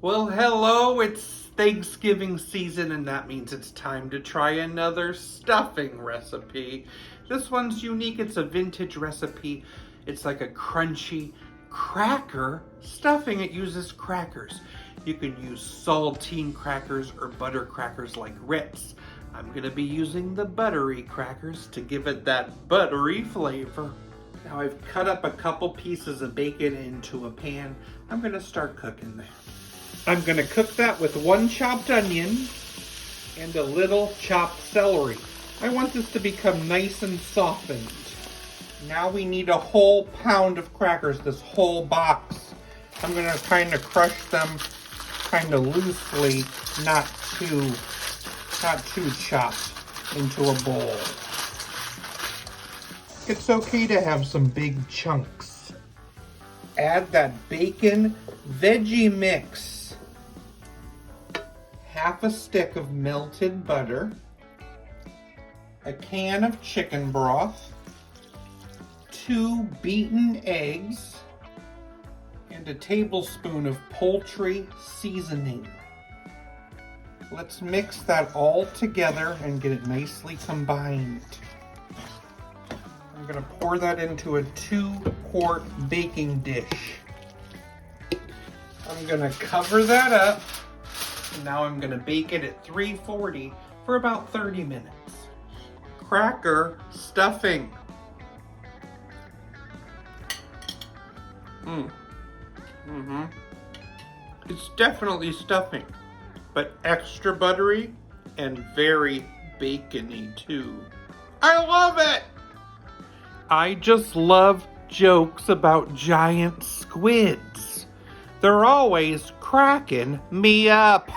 Well, hello, it's Thanksgiving season, and that means it's time to try another stuffing recipe. This one's unique. It's a vintage recipe. It's like a crunchy cracker stuffing. It uses crackers. You can use saltine crackers or butter crackers like Ritz. I'm gonna be using the buttery crackers to give it that buttery flavor. Now I've cut up a couple pieces of bacon into a pan. I'm gonna start cooking that. I'm gonna cook that with one chopped onion and a little chopped celery. I want this to become nice and softened. Now we need a whole pound of crackers, this whole box. I'm gonna kind of crush them kind of loosely, not too chopped into a bowl. It's okay to have some big chunks. Add that bacon veggie mix. Half a stick of melted butter, a can of chicken broth, 2 beaten eggs, and a tablespoon of poultry seasoning. Let's mix that all together and get it nicely combined. I'm gonna pour that into a 2-quart baking dish. I'm gonna cover that up. And now I'm gonna bake it at 340 for about 30 minutes. Cracker stuffing. It's definitely stuffing, but extra buttery and very bacony too. I love it! I just love jokes about giant squids. They're always cracking me up.